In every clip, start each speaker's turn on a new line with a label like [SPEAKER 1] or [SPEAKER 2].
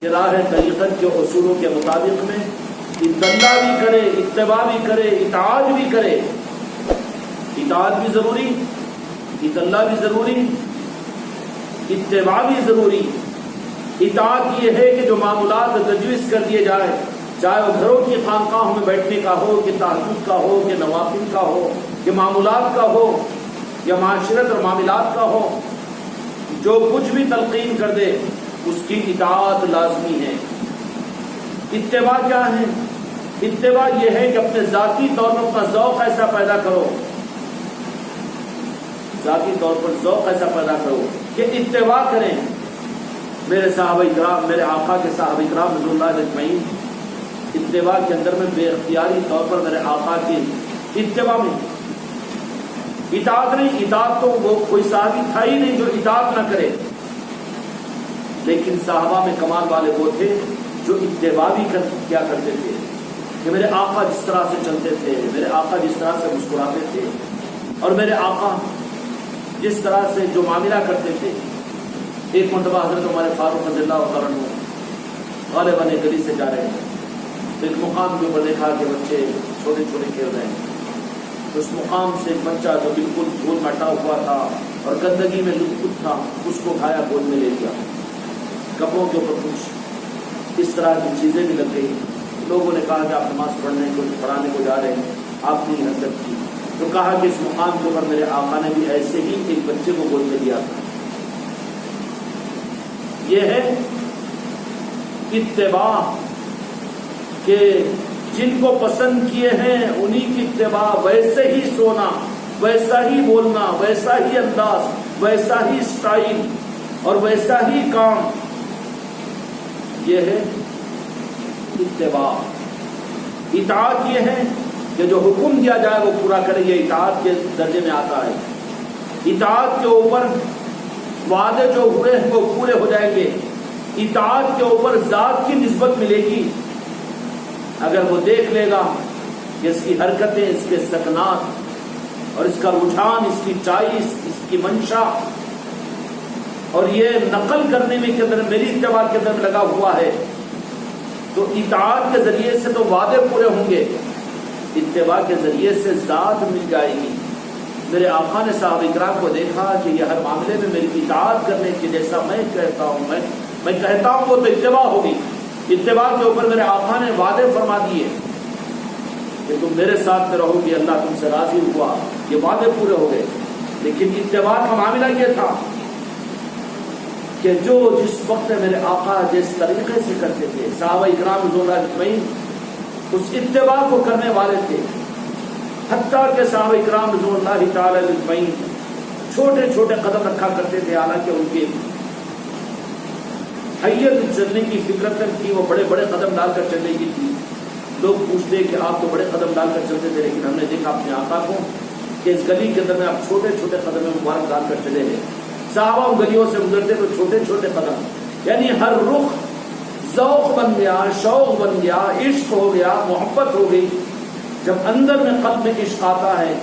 [SPEAKER 1] راہ طریقت کے اصولوں کے مطابق میں اتباع بھی کرے، اتباع بھی کرے، اطاعت بھی کرے۔ اطاعت بھی ضروری، اتباع بھی ضروری، اتباع بھی ضروری۔ اطاعت یہ ہے کہ جو معمولات تجویز کر دیے جائے، چاہے وہ گھروں کی خانقاہوں میں بیٹھنے کا ہو، کہ تہجد کا ہو، کہ نوافل کا ہو، کہ معمولات کا ہو، یا معاشرت اور معاملات کا ہو، جو کچھ بھی تلقین کر دے اس کی اطاعت لازمی ہے۔ اتباع کیا ہے؟ اتباع یہ ہے کہ اپنے ذاتی طور پر اپنا ذوق ایسا پیدا کرو، ذاتی طور پر ذوق ایسا پیدا کرو کہ اتباع کریں۔ میرے صحابہ کرام، میرے آقا کے صحابہ کرام رضی اللہ عنہم اجمعین اتباع کے اندر میں بے اختیاری طور پر میرے آقا کی اتباع میں، اطاعت نہیں، اطاعت تو وہ کوئی صحابی تھا ہی نہیں جو اطاعت نہ کرے، لیکن صحابہ میں کمال والے وہ تھے جو اتباع بھی کیا کرتے تھے کہ میرے آقا جس طرح سے چلتے تھے، میرے آقا جس طرح سے مسکراتے تھے، اور میرے آقا جس طرح سے جو معاملہ کرتے تھے۔ ایک مرتبہ حضرت عمر فاروق رضی اللہ عنہ غالباً گلی سے جا رہے ہیں، تو ایک مقام کے اوپر دیکھا کہ بچے چھوٹے چھوٹے کھیل رہے ہیں، تو اس مقام سے ایک بچہ جو بالکل دھول مٹا ہوا تھا اور گندگی میں لطف تھا، اس کو اٹھایا گود میں لے لیا، کپڑوں کے اوپر کچھ اس طرح کی چیزیں بھی لگ گئی۔ لوگوں نے کہا کہ آپ نماز پڑھانے کو جا رہے ہیں، آپ نے حرکت کی، تو کہا کہ اس مقام کے اوپر میرے آقا نے بھی ایسے ہی ایک بچے کو گود میں لیا تھا۔ یہ ہے اتباع کہ جن کو پسند کیے ہیں انہی کی اتباع، ویسے ہی سونا، ویسا ہی بولنا، ویسا ہی انداز، ویسا ہی اسٹائل اور ویسا ہی کام، یہ ہے اتباع۔ اطاعت یہ ہے کہ جو حکم دیا جائے وہ پورا کرے، یہ اطاعت کے درجے میں آتا ہے۔ اطاعت کے اوپر وعدے جو ہوئے ہیں وہ پورے ہو جائیں گے، اطاعت کے اوپر ذات کی نسبت ملے گی۔ اگر وہ دیکھ لے گا کہ اس کی حرکتیں، اس کے سکنات اور اس کا رجحان، اس کی چائس، اس کی منشا اور یہ نقل کرنے میں کے اندر میری اتباع کے اندر لگا ہوا ہے، تو اطاعت کے ذریعے سے تو وعدے پورے ہوں گے، اتباع کے ذریعے سے ذات مل جائے گی۔ میرے آقا نے صحابہ کرام کو دیکھا کہ یہ ہر معاملے میں میری اطاعت کرنے کی، جیسا میں کہتا ہوں میں کہتا ہوں وہ تو اتباع ہوگی۔ اتباع کے اوپر میرے آقا نے وعدے فرما دیے کہ تم میرے ساتھ میں رہو گے، اللہ تم سے راضی ہوا، یہ وعدے پورے ہو گئے۔ لیکن اتباع کا معاملہ یہ تھا کہ جو جس وقت میرے آقا جس طریقے سے کرتے تھے، صحابہ اکرام رضی اللہ اجمعین اس اتباع کو کرنے والے تھے، حتیٰ کہ صحابہ اکرام رضی اللہ تعالی اجمعین چھوٹے چھوٹے قدم رکھا کرتے تھے، حالانکہ ان کی حیت چلنے کی فطرت تھی، وہ بڑے بڑے قدم ڈال کر چلنے کی تھی۔ لوگ پوچھتے کہ آپ تو بڑے قدم ڈال کر چلتے تھے، لیکن ہم نے دیکھا اپنے آقا کو کہ اس گلی کے اندر میں آپ چھوٹے چھوٹے قدم مبارک ڈال کر چلے ہیں۔ صحابہ ان گلیوں سے گزرتے تو چھوٹے چھوٹے قدم، یعنی ہر رخ ذوق بن گیا، شوق بن گیا، عشق ہو گیا، محبت ہو گئی۔ جب اندر میں قلب میں عشق آتا ہے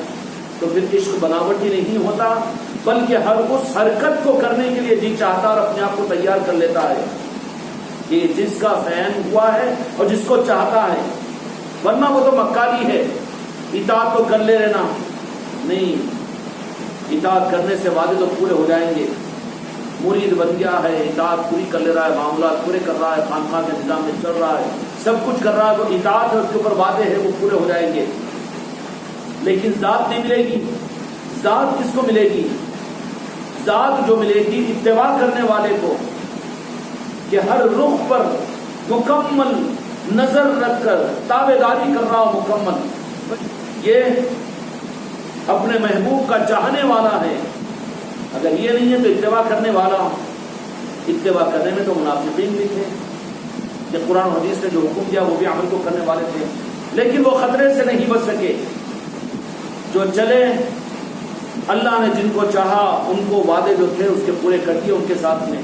[SPEAKER 1] تو پھر عشق بناوٹی نہیں ہوتا، بلکہ ہر اس حرکت کو کرنے کے لیے جی چاہتا اور اپنے آپ کو تیار کر لیتا ہے کہ جس کا فین ہوا ہے اور جس کو چاہتا ہے، ورنہ وہ تو مکاری ہے، اطاعت تو کر لے رہنا نہیں، اطاعت کرنے سے وعدے تو پورے ہو جائیں گے۔ مرید بن گیا ہے، اطاعت پوری کر لے رہا ہے، معاملات پورے کر رہا ہے، خانقاہ کے نظام میں چل رہا ہے، سب کچھ کر رہا ہے، تو اطاعت ہے، اس کے اوپر وعدے ہیں وہ پورے ہو جائیں گے، لیکن ذات نہیں ملے گی۔ ذات کس کو ملے گی؟ ذات جو ملے گی اتباع کرنے والے کو، کہ ہر رخ پر مکمل نظر رکھ کر تابعداری کر رہا ہو مکمل، یہ اپنے محبوب کا چاہنے والا ہے۔ اگر یہ نہیں ہے تو اتباع کرنے والا، اتباع کرنے میں تو منافقین بھی تھے کہ قرآن و حدیث نے جو حکم دیا وہ بھی عمل کو کرنے والے تھے، لیکن وہ خطرے سے نہیں بچ سکے۔ جو چلے، اللہ نے جن کو چاہا ان کو وعدے جو تھے اس کے پورے کر دیے، ان کے ساتھ میں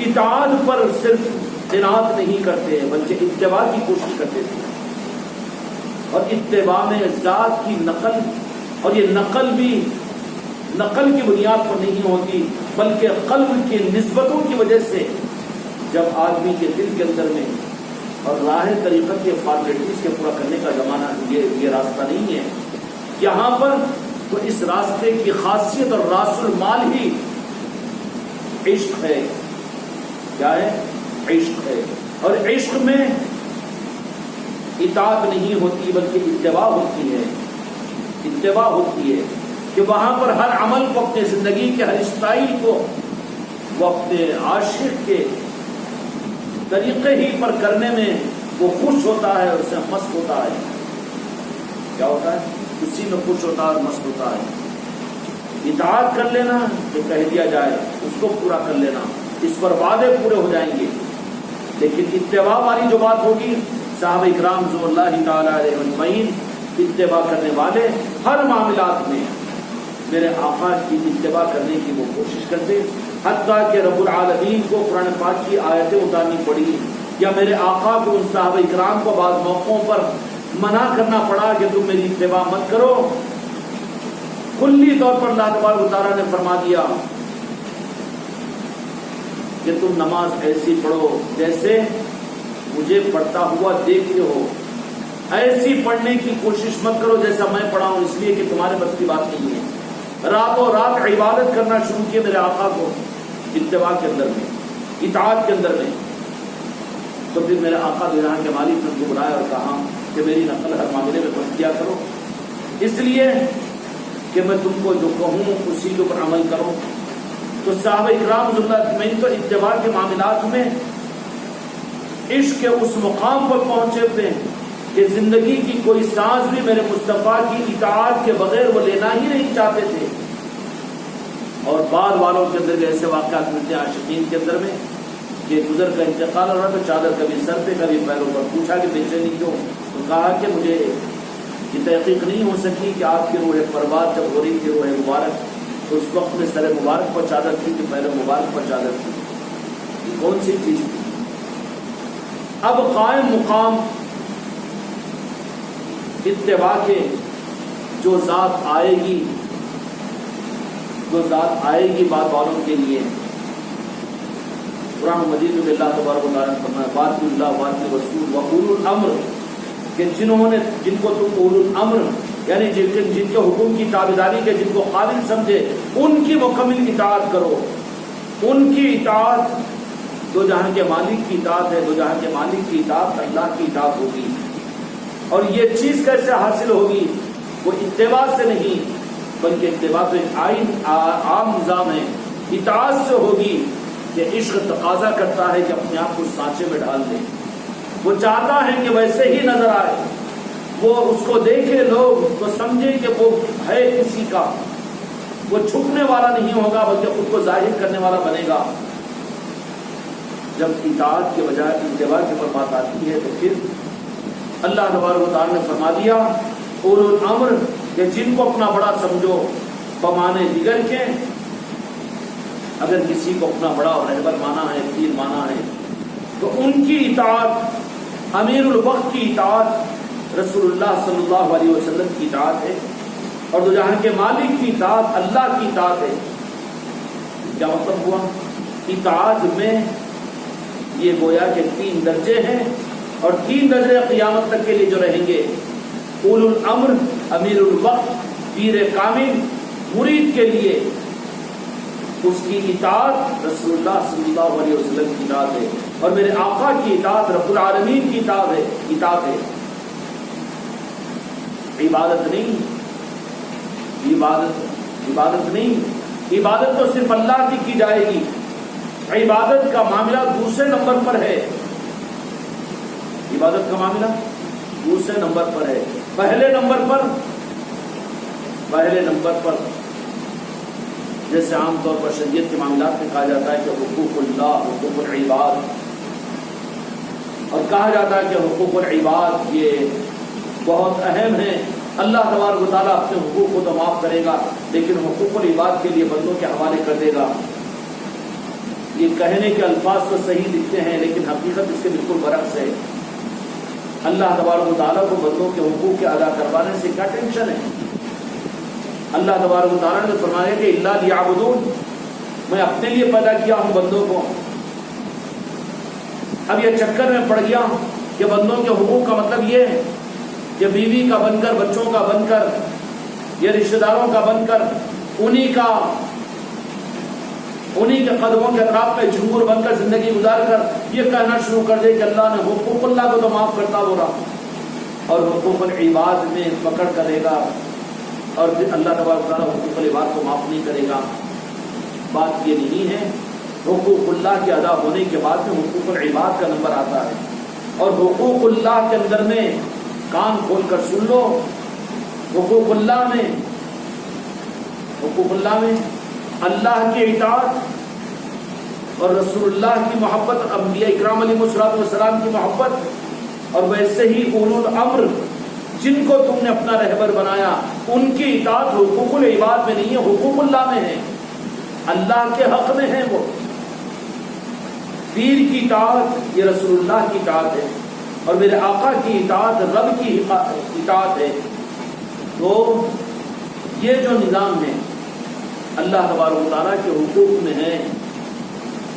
[SPEAKER 1] اطاعت پر صرف عنایت نہیں کرتے بلکہ اتباع کی کوشش کرتے تھے، اور اتباع میں ذات کی نقل، اور یہ نقل بھی نقل کی بنیاد پر نہیں ہوتی بلکہ قلب کی نسبتوں کی وجہ سے جب آدمی کے دل کے اندر میں اور راہ طریقت کے فارمیلٹیز کے پورا کرنے کا زمانہ یہ راستہ نہیں ہے یہاں پر، تو اس راستے کی خاصیت اور راس المال ہی عشق ہے. کیا ہے؟ عشق ہے. اور عشق میں اطاعت نہیں ہوتی بلکہ اتباع ہوتی ہے. اتباع ہوتی ہے کہ وہاں پر ہر عمل کو، اپنے زندگی کے ہر اسٹائل کو وہ اپنے عاشق کے طریقے ہی پر کرنے میں وہ خوش ہوتا ہے اور اسے مست ہوتا ہے. کیا ہوتا ہے؟ اسی میں خوش ہوتا ہے اور مست ہوتا ہے. اطاعت کر لینا جو کہہ دیا جائے اس کو پورا کر لینا، اس پر وعدے پورے ہو جائیں گے. لیکن اتباع والی جو بات ہوگی، صحابہ اکرام رضوان اللہ تعالی علیہ اجمعین اتباع کرنے والے ہر معاملات میں میرے آقا کی اتباع کرنے کی وہ کوشش کرتے، حتیٰ کہ رب العالمین کو قرآن پاک کی آیتیں اتارنی پڑی یا میرے آقا کو، ان صحابہ اکرام کو بعض موقعوں پر منع کرنا پڑا کہ تم میری اتباع مت کرو. کلی طور پر اللہ تبارک و تعالیٰ نے فرما دیا کہ تم نماز ایسی پڑھو جیسے مجھے پڑھتا ہوا دیکھتے ہو. ایسی پڑھنے کی کوشش مت کرو جیسا میں پڑھا ہوں، اس لیے کہ تمہارے بس کی بات نہیں ہے. راتوں رات عبادت کرنا شروع کیے میرے آقا کو اتباع کے اندر میں، اطاعت کے اندر میں. تو پھر میرے آقا دو جہاں کے مالک نے ان کو بلایا اور کہا کہ میری نقل ہر معاملے میں پڑھ دیا کرو، اس لیے کہ میں تم کو جو کہوں اسی کے اوپر عمل کرو. تو صحابہ اکرام رضی اللہ اجمعین تو اتباع کے معاملات میں عشق کے اس مقام پر پہنچے تھے کہ زندگی کی کوئی سانس بھی میرے مصطفیٰ کی اطاعت کے بغیر وہ لینا ہی نہیں چاہتے تھے. اور بعد والوں کے اندر ایسے واقعات ملتے ہیں عاشقین کے اندر میں کہ گزر کا انتقال ہو رہا تو چادر کبھی سر پہ کبھی پیروں پر. پوچھا کہ بے چینی کیوں؟ تو کہا کہ مجھے یہ تحقیق نہیں ہو سکی کہ آپ کی روح پرواز جب ہو رہی تھی روح مبارک تو اس وقت میں سر مبارک پر چادر تھی کہ پیر مبارک پر چادر تھی. یہ کون سی چیز تھی؟ اب قائم مقام اتباع کے جو ذات آئے گی بعد والوں کے لیے. قرآن مجید میں اللہ تبارک و تعالیٰ نے فرمایا بات اللہ بات رسول و اولو الامر، کہ جن کو تم اولو الامر یعنی جن کے حکم کی تابعداری کے جن کو قابل سمجھے ان کی مکمل اطاعت کرو. ان کی اطاعت دو جہاں کے مالک کی اطاعت ہے. دو جہاں کے مالک کی اطاعت اللہ کی اطاعت ہوگی. اور یہ چیز کیسے حاصل ہوگی؟ وہ اتباع سے نہیں بلکہ اتباع تو ایک عام نظام ہے. اطاعت سے ہوگی کہ عشق تقاضا کرتا ہے کہ اپنے آپ کو سانچے میں ڈال دے. وہ چاہتا ہے کہ ویسے ہی نظر آئے، وہ اس کو دیکھے لوگ تو سمجھے کہ وہ ہے کسی کا. وہ چھپنے والا نہیں ہوگا بلکہ خود کو ظاہر کرنے والا بنے گا. جب اطاعت کے بجائے اتباع کے پر بات آتی ہے تو پھر اللہ تبارک و تعالیٰ نے فرما دیا اولو الامر کہ جن کو اپنا بڑا سمجھو بمانے دیگر کے. اگر کسی کو اپنا بڑا اور رہبر مانا ہے، پیر مانا ہے، تو ان کی اطاعت، امیر الوقت کی اطاعت رسول اللہ صلی اللہ علیہ وسلم کی اطاعت ہے، اور دو جہاں کے مالک کی اطاعت اللہ کی اطاعت ہے. کیا مطلب ہوا؟ اطاعت میں یہ گویا کہ 3 درجے ہیں اور 3 درجے قیامت تک کے لیے جو رہیں گے. اولو الامر، امیر الوقت، پیر کامل، مرید کے لیے اس کی اطاعت رسول اللہ صلی اللہ علیہ وسلم کی اطاعت ہے، اور میرے آقا کی اطاعت رب العالمین کی اطاعت ہے. عبادت نہیں، عبادت تو صرف اللہ کی جائے گی. عبادت کا معاملہ دوسرے نمبر پر ہے. عبادت کا معاملہ دوسرے نمبر پر ہے. پہلے نمبر پر جیسے عام طور پر شریعت کے معاملات میں کہا جاتا ہے کہ حقوق اللہ، حقوق العباد، اور کہا جاتا ہے کہ حقوق العباد یہ بہت اہم ہے. اللہ تبارک و تعالیٰ اپنے حقوق کو تو معاف کرے گا لیکن حقوق العباد کے لیے بندوں کے حوالے کر دے گا. یہ کہنے کے الفاظ تو صحیح دکھتے ہیں لیکن حقیقت اس کے بالکل برعکس ہے. اللہ تبارک و تعالیٰ کو بندوں کے حقوق کے ادا کروانے سے کیا ٹینشن ہے؟ اللہ تبارک و تعالیٰ نے فرمایا کہ اللہ لیعبدون، میں اپنے لیے پیدا کیا ہوں بندوں کو. اب یہ چکر میں پڑ گیا کہ بندوں کے حقوق کا مطلب یہ ہے کہ بیوی کا بن کر، بچوں کا بن کر، یہ رشتہ داروں کا بن کر، انہی کے قدموں کے اطراف میں جھنگور بن کر زندگی گزار کر یہ کہنا شروع کر دے کہ اللہ نے حقوق اللہ کو تو معاف کرتا ہو رہا، اور حقوق العباد میں پکڑ کرے گا، اور پھر اللہ تبارک و تعالیٰ حقوق العباد کو معاف نہیں کرے گا۔ بات یہ نہیں ہے، حقوق اللہ کے ادا ہونے کے بعد میں حقوق العباد کا نمبر آتا ہے، اور حقوق اللہ کے اندر میں کان کھول کر سن لو، حقوق اللہ میں اللہ کی اطاعت اور رسول اللہ کی محبت، انبیاء اکرام علیہ السلام کی محبت، اور ویسے ہی اولو الامر جن کو تم نے اپنا رہبر بنایا ان کی اطاعت حقوق العباد میں نہیں ہے، حقوق اللہ میں ہے، اللہ کے حق میں ہے۔ وہ پیر کی اطاعت یہ رسول اللہ کی اطاعت ہے، اور میرے آقا کی اطاعت رب کی اطاعت ہے۔ تو یہ جو نظام ہے اللہ تبارک و تعالیٰ کے حقوق میں ہے،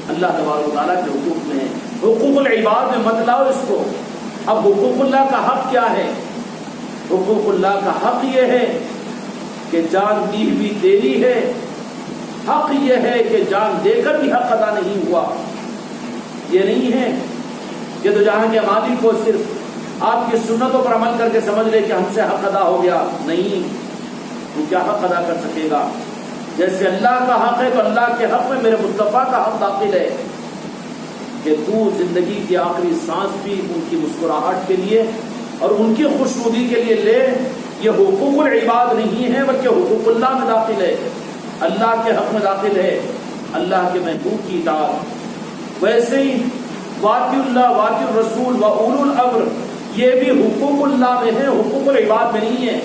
[SPEAKER 1] اللہ تبارک و تعالیٰ کے حقوق میں ہے۔ حقوق العباد میں مت لاؤ اس کو۔ اب حقوق اللہ کا حق کیا ہے؟ حقوق اللہ کا حق یہ ہے کہ جان دی بھی تیری ہے، حق یہ ہے کہ جان دے کر بھی حق ادا نہیں ہوا۔ یہ نہیں ہے کہ تو جہاں کے مالک کو صرف آپ کی سنتوں پر عمل کر کے سمجھ لے کہ ہم سے حق ادا ہو گیا، نہیں، تو کیا حق ادا کر سکے گا؟ جیسے اللہ کا حق ہے تو اللہ کے حق میں میرے مصطفیٰ کا حق داخل ہے کہ تو زندگی کی آخری سانس بھی ان کی مسکراہٹ کے لیے اور ان کی خوشنودی کے لیے لے۔ یہ حقوق العباد نہیں ہے بلکہ حقوق اللہ میں داخل ہے، اللہ کے حق میں داخل ہے، اللہ کے محبوب کی اطاعت۔ ویسے ہی واطیع اللہ، واطیع الرسول و اولو الامر یہ بھی حقوق اللہ میں ہے، حقوق العباد میں نہیں ہے۔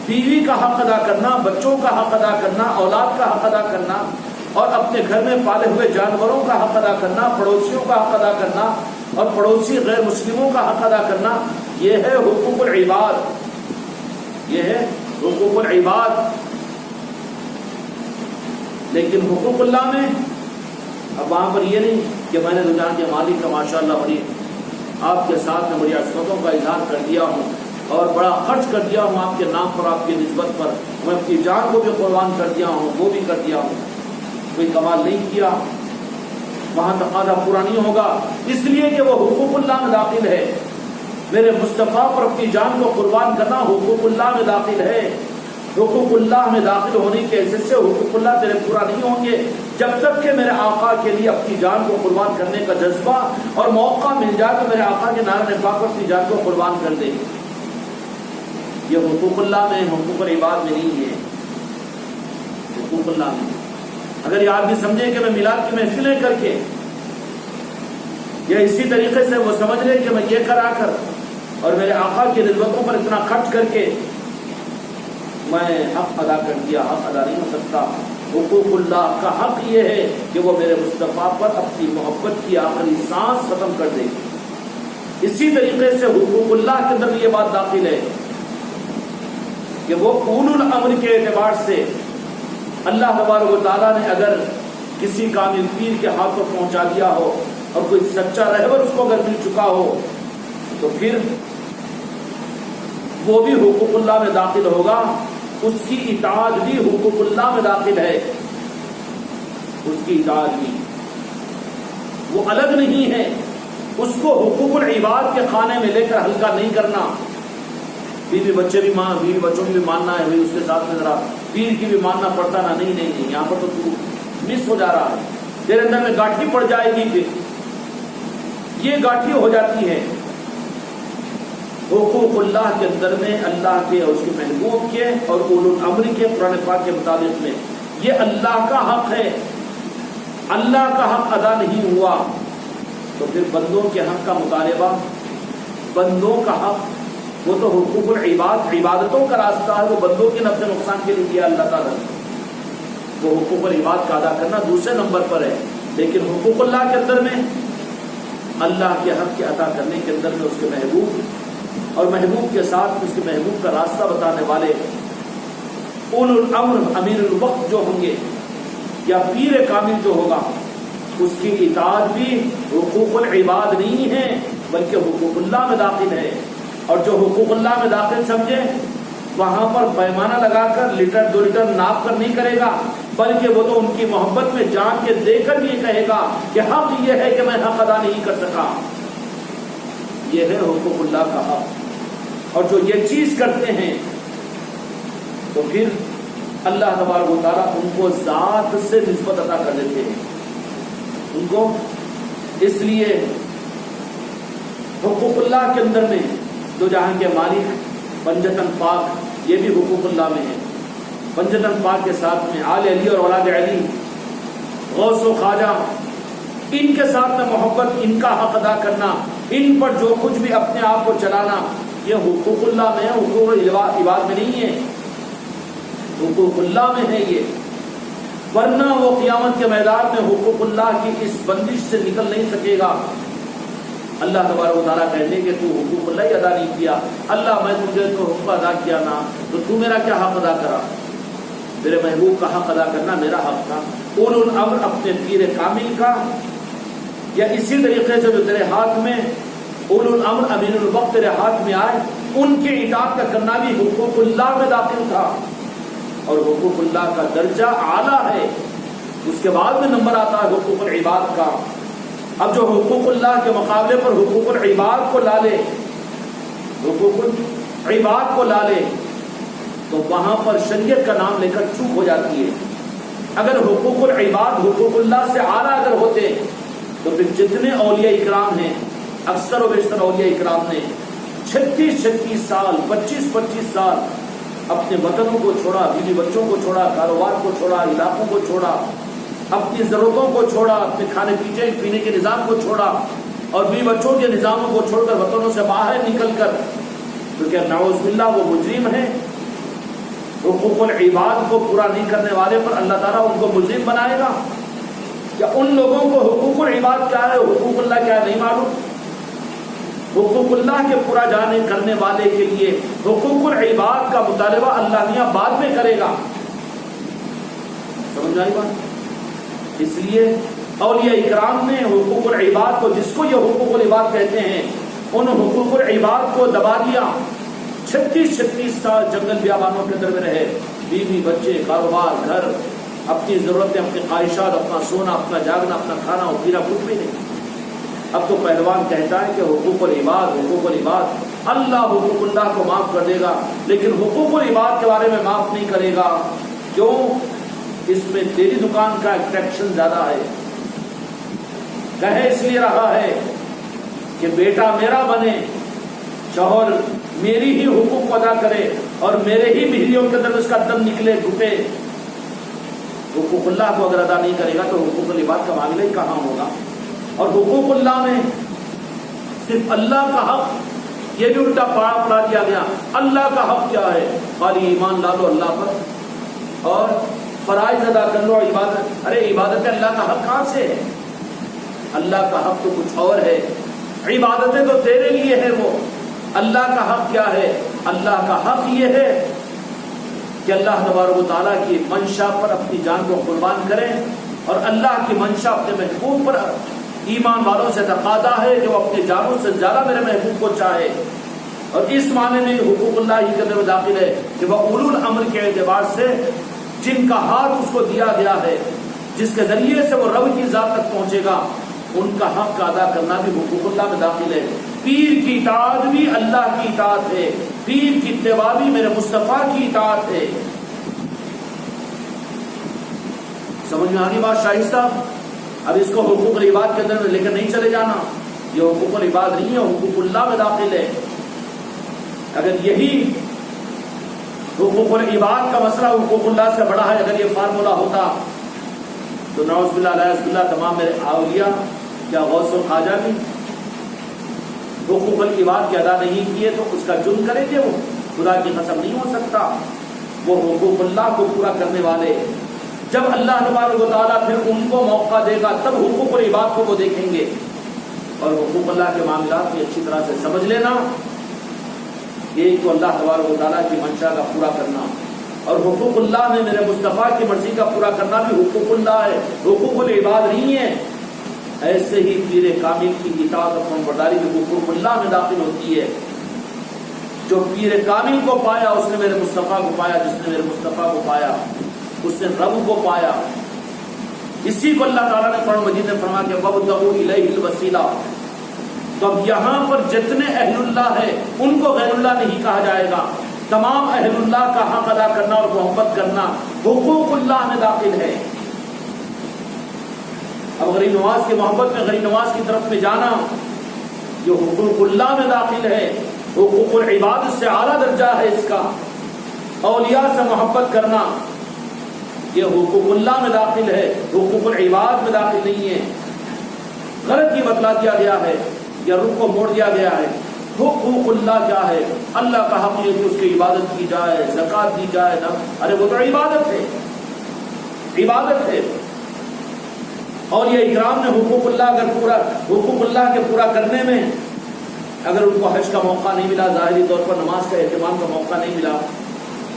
[SPEAKER 1] بیوی کا حق ادا کرنا، بچوں کا حق ادا کرنا، اولاد کا حق ادا کرنا، اور اپنے گھر میں پالے ہوئے جانوروں کا حق ادا کرنا، پڑوسیوں کا حق ادا کرنا، اور پڑوسی غیر مسلموں کا حق ادا کرنا، یہ ہے حقوق العباد، یہ ہے حقوق العباد۔ لیکن حقوق اللہ میں اب وہاں پر یہ نہیں کہ میں نے دنیا کے مالک کا ماشاءاللہ بڑی آپ کے ساتھ میں بڑی عظمتوں کا اظہار کر دیا ہوں اور بڑا خرچ کر دیا ہوں آپ کے نام پر، آپ کی نسبت پر، میں اپنی جان کو بھی قربان کر دیا ہوں، وہ بھی کر دیا ہوں، کوئی کمال نہیں کیا، وہاں تقاضا پورا نہیں ہوگا، اس لیے کہ وہ حقوق اللہ میں داخل ہے۔ میرے مصطفیٰ پر اپنی جان کو قربان کرنا حقوق اللہ میں داخل ہے۔ حقوق اللہ میں داخل ہونے کے حیثیت سے حقوق اللہ تیرے پورا نہیں ہوں گے جب تک کہ میرے آقا کے لیے اپنی جان کو قربان کرنے کا جذبہ اور موقع مل جائے تو میرے آقا کے نعرہ پاک پر اپنی جان کو قربان کر دے۔ یہ حقوق اللہ میں، حقوق العباد میں نہیں ہے، حقوق اللہ میں۔ اگر یہ آدمی سمجھے کہ میں میلاد کی محفلیں کر کے یا اسی طریقے سے وہ سمجھ لے کہ میں یہ کرا کر اور میرے آقا کی نسبتوں پر اتنا خرچ کر کے میں حق ادا کر دیا، حق ادا نہیں ہو سکتا۔ حقوق اللہ کا حق یہ ہے کہ وہ میرے مصطفیٰ پر اپنی محبت کی آخری سانس ختم کر دے۔ اسی طریقے سے حقوق اللہ کے اندر یہ بات داخل ہے کہ وہ اولو الامر کے اعتبار سے اللہ تبارک و تعالیٰ نے اگر کسی کامل پیر کے ہاتھ پر پہنچا دیا ہو اور کوئی سچا رہبر اس کو اگر مل چکا ہو تو پھر وہ بھی حقوق اللہ میں داخل ہوگا، اس کی اطاعت بھی حقوق اللہ میں داخل ہے، اس کی اطاعت بھی، وہ الگ نہیں ہے، اس کو حقوق العباد کے خانے میں لے کر ہلکا نہیں کرنا۔ بیوی بچے بھی بیوی بچوں کی بھی ماننا ہے، اس کے ساتھ میں ذرا پیر کی بھی ماننا پڑتا نا، نہیں، یہاں پر تو مس ہو جا رہا ہے، تیرے اندر میں گاٹھی پڑ جائے گی، پھر یہ گاٹھی ہو جاتی ہے۔ حقوق اللہ کے اندر میں اللہ کے اور اس کے محبوب کے اور اولو الامر کے قرآن پاک کے مطابق میں یہ اللہ کا حق ہے، اللہ کا حق ادا نہیں ہوا تو پھر بندوں کے حق کا مطالبہ، بندوں کا حق، وہ تو حقوق العباد، عبادتوں کا راستہ ہے، وہ بندوں کے نفع نقصان کے لیے دیا اللہ تعالیٰ نے، وہ حقوق العباد کا ادا کرنا دوسرے نمبر پر ہے۔ لیکن حقوق اللہ کے اندر میں اللہ کے حق کے ادا کرنے کے اندر میں اس کے محبوب اور محبوب کے ساتھ اس کے محبوب کا راستہ بتانے والے اولو الامر، امیر الوقت جو ہوں گے یا پیر کامل جو ہوگا، اس کی اطاعت بھی حقوق العباد نہیں ہے بلکہ حقوق اللہ میں داخل ہے. اور جو حقوق اللہ میں داخل سمجھے وہاں پر پیمانہ لگا کر لیٹر 2 لیٹر ناپ کر نہیں کرے گا، بلکہ وہ تو ان کی محبت میں جان کے دے کر بھی یہ کہے گا کہ حق یہ ہے کہ میں حق ادا نہیں کر سکا. یہ ہے حقوق اللہ کا حق. اور جو یہ چیز کرتے ہیں تو پھر اللہ تبارک و تعالیٰ ان کو ذات سے نسبت عطا کر دیتے ہیں. ان کو اس لیے حقوق اللہ کے اندر میں دو جہاں کے مالک پنجتن پاک یہ بھی حقوق اللہ میں ہے. پنجتن پاک کے ساتھ میں آل علی اور اولاد علی، غوث و خواجہ، ان کے ساتھ میں محبت، ان کا حق ادا کرنا، ان پر جو کچھ بھی اپنے آپ کو چلانا، یہ حقوق اللہ میں ہے، حقوق عباد میں نہیں ہے. حقوق اللہ میں ہے یہ. ورنہ وہ قیامت کے میدان میں حقوق اللہ کی اس بندش سے نکل نہیں سکے گا. اللہ تبارک و تعالیٰ کہتے کہ تو حقوق اللہ ہی ادا نہیں کیا. اللہ میں تجھے تو حقوق ادا کیا نا، تو میرا کیا حق ادا کرا؟ میرے محبوب کا حق ادا کرنا میرا حق تھا. اولو الامر اپنے پیر کامل کا، یا اسی طریقے سے جو تیرے ہاتھ میں اولو الامر امین الوقت تیرے ہاتھ میں آئے ان کے اطاعت کا کرنا بھی حقوق اللہ میں داخل تھا. اور حقوق اللہ کا درجہ اعلیٰ ہے. اس کے بعد میں نمبر آتا ہے حقوق العباد کا. اب جو حقوق اللہ کے مقابلے پر حقوق العباد کو لا لے، حقوق العباد کو لا لے، تو وہاں پر شریعت کا نام لے کر چوک ہو جاتی ہے. اگر حقوق العباد حقوق اللہ سے اعلیٰ اگر ہوتے تو پھر جتنے اولیاء اکرام ہیں، اکثر و بیشتر اولیاء اکرام نے 36 سال 25 سال اپنے وطنوں کو چھوڑا، بیوی بچوں کو چھوڑا، کاروبار کو چھوڑا، علاقوں کو چھوڑا، اپنی ضرورتوں کو چھوڑا، اپنے کھانے پینے کے نظام کو چھوڑا، اور بیوی بچوں کے نظاموں کو چھوڑ کر وطنوں سے باہر نکل کر، کیونکہ نعوذ باللہ وہ مجرم ہیں. حقوق العباد کو پورا نہیں کرنے والے پر اللہ تعالیٰ ان کو مجرم بنائے گا. کیا ان لوگوں کو حقوق العباد کیا ہے، حقوق اللہ کیا ہے نہیں معلوم؟ حقوق اللہ کے پورا جانے کرنے والے کے لیے حقوق العباد کا مطالبہ اللہ میاں بعد میں کرے گا. سمجھ آئی بات؟ اس لیے اولیاء اکرام نے حقوق العباد کو، جس کو یہ حقوق العباد کہتے ہیں، ان حقوق العباد کو دبا دیا. 36 سال جنگل بیابانوں کے اندر میں رہے، بیوی بچے، کاروبار، گھر، اپنی ضرورتیں، اپنی خواہشات، اپنا سونا، اپنا جاگنا، اپنا کھانا اور پینا کچھ بھی نہیں. اب تو پہلوان کہتا ہے کہ حقوق العباد حقوق العباد، اللہ حقوق اللہ کو معاف کر دے گا لیکن حقوق العباد کے بارے میں معاف نہیں کرے گا. کیوں؟ اس میں تیری دکان کا اٹریکشن زیادہ ہے. کہے اس لیے رہا ہے کہ بیٹا میرا بنے، شوہر میری ہی حقوق ادا کرے اور میرے ہی بیویوں کے اندر اس کا دم نکلے گھٹے. حقوق اللہ کو اگر ادا نہیں کرے گا تو حقوق العباد کا معاملہ ہی کہاں ہوگا؟ اور حقوق اللہ میں صرف اللہ کا حق، یہ بھی الٹا پڑھا دیا گیا. اللہ کا حق کیا ہے؟ خالی ایمان لا لو اللہ پر اور فرائض ادا کر لو. عبادت، ارے عبادت اللہ کا حق کہاں سے ہے؟ اللہ کا حق تو کچھ اور ہے. عبادتیں تو تیرے لیے ہے. وہ اللہ کا حق کیا ہے؟ اللہ کا حق یہ ہے کہ اللہ تبارک و تعالیٰ کی منشا پر اپنی جان کو قربان کریں، اور اللہ کی منشا اپنے محبوب پر ایمان والوں سے تقاضا ہے کہ وہ اپنی جانوں سے زیادہ میرے محبوب کو چاہے. اور اس معنی میں حقوق اللہ ہی کے اندر داخل ہے کہ وہ اولو الامر کے اعتبار سے جن کا ہاتھ اس کو دیا گیا ہے، جس کے ذریعے سے وہ رب کی ذات تک پہنچے گا، ان کا حق کا ادا کرنا بھی حقوق اللہ میں داخل ہے. پیر کی اطاعت بھی اللہ کی اطاعت ہے، پیر کی اتباع بھی میرے مصطفیٰ کی اطاعت ہے. سمجھ میں آگی بات شاہد صاحب؟ اب اس کو حقوق العباد کے اندر میں لے کر نہیں چلے جانا. یہ حقوق العباد نہیں ہے، حقوق اللہ میں داخل ہے. اگر یہی حقوق العباد کا مسئلہ حقوق اللہ سے بڑا ہے، اگر یہ فارمولہ ہوتا تو نعوذ باللہ علیہ باللہ تمام میرے اولیاء کیا غوث و خواجہ بھی حقوق العباد کی ادا نہیں کیے تو اس کا جرم کریں گے؟ وہ خدا کی قسم نہیں ہو سکتا. وہ حقوق اللہ کو پورا کرنے والے، جب اللہ تبارک و تعالیٰ پھر ان کو موقع دے گا تب حقوق العباد کو وہ دیکھیں گے. اور حقوق اللہ کے معاملات میں اچھی طرح سے سمجھ لینا، ایک تو اللہ تبارک و تعالیٰ کی منشا کا پورا کرنا، اور حقوق اللہ میں میرے مصطفیٰ کی مرضی کا پورا کرنا بھی حقوق اللہ ہے، حقوق العباد نہیں ہے. ایسے ہی پیر کامل کی اطاعت اور فرمانبرداری بھی حقوق اللہ میں داخل ہوتی ہے۔ جو پیر کامل کو پایا اس نے میرے مصطفیٰ کو پایا، جس نے میرے مصطفیٰ کو پایا اس نے رب کو پایا۔ اسی کو اللہ تعالیٰ نے قرآن مجید میں فرمایا کہ وَابْتَغُوا إِلَيْهِ الْوَسِيلَةَ۔ تو اب یہاں پر جتنے اہل اللہ ہے ان کو غیر اللہ نہیں کہا جائے گا، تمام اہل اللہ کا حق ادا کرنا اور محبت کرنا حقوق اللہ میں داخل ہے۔ اب غریب نواز کی محبت میں غریب نواز کی طرف میں جانا یہ حقوق اللہ میں داخل ہے۔ حقوق العبادت سے اعلیٰ درجہ ہے اس کا۔ اولیاء سے محبت کرنا یہ حقوق اللہ میں داخل ہے، حقوق العباد میں داخل نہیں ہے۔ غلط یہ بتلا دیا گیا ہے یا رخ کو موڑ دیا گیا ہے۔ حقوق اللہ کیا ہے؟ اللہ کا حق یہ کہ اس کی عبادت کی جائے، زکوٰۃ دی جائے نا، ارے وہ تو عبادت ہے، عبادت ہے۔ اور یہ اکرام نے حقوق اللہ اگر پورا حقوق اللہ کے پورا کرنے میں اگر ان کو حج کا موقع نہیں ملا، ظاہری طور پر نماز کا اہتمام کا موقع نہیں ملا،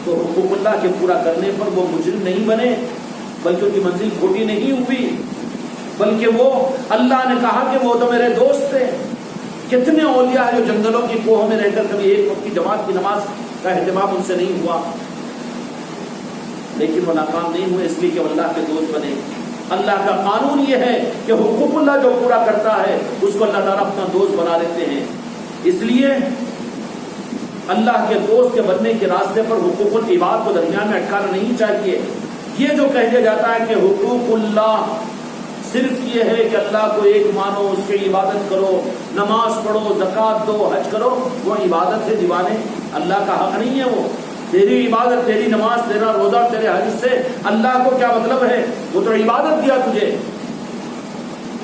[SPEAKER 1] تو حقوق اللہ کے پورا کرنے پر وہ مجرم نہیں بنے، بلکہ ان کی منزل کھوٹی نہیں ہوئی، بلکہ وہ اللہ نے کہا کہ وہ تو میرے دوست تھے۔ کتنے اولیاء ہیں جو جنگلوں کی کوہوں میں رہ کر کبھی ایک وقت کی جماعت کی نماز کا اہتمام ان سے نہیں ہوا، لیکن وہ ناکام نہیں ہوئے اس لیے کہ وہ اللہ کے دوست بنے۔ اللہ کا قانون یہ ہے کہ حقوق اللہ جو پورا کرتا ہے اس کو اللہ تعالیٰ اپنا دوست بنا لیتے ہیں۔ اس لیے اللہ کے دوست کے بننے کے راستے پر حقوق العباد کو درمیان میں اٹکانا نہیں چاہیے۔ یہ جو کہہ دیا جاتا ہے کہ حقوق اللہ صرف یہ ہے کہ اللہ کو ایک مانو، اس کی عبادت کرو، نماز پڑھو، زکوٰۃ دو، حج کرو، وہ عبادت ہے دیوانے، اللہ کا حق نہیں ہے۔ وہ تیری عبادت، تیری نماز، تیرا روزہ، تیرے حج سے اللہ کو کیا مطلب ہے؟ وہ تو عبادت دیا تجھے،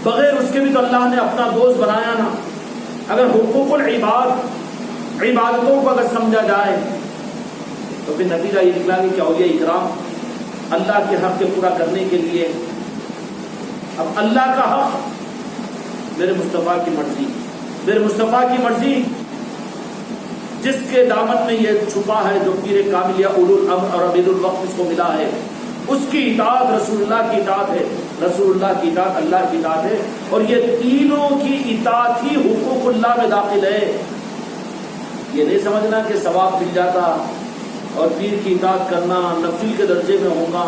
[SPEAKER 1] بغیر اس کے بھی تو اللہ نے اپنا دوست بنایا نا۔ اگر حقوق العباد عبادتوں کو اگر سمجھا جائے تو پھر نتیجہ یہ نکلا کہ اولیاء اکرام اللہ کے حق کے پورا کرنے کے لیے، اب اللہ کا حق میرے مصطفیٰ کی مرضی، میرے مصطفیٰ کی مرضی جس کے دامن میں یہ چھپا ہے، جو پیر کامل یا اولو الامر اور امیر الوقت اس کو ملا ہے، اس کی اطاعت رسول اللہ کی اطاعت ہے، رسول اللہ کی اطاعت اللہ کی اطاعت ہے، اور یہ تینوں کی اطاعت ہی حقوق اللہ میں داخل ہے۔ یہ نہیں سمجھنا کہ ثواب مل جاتا اور پیر کی اطاعت کرنا نفل کے درجے میں ہوگا،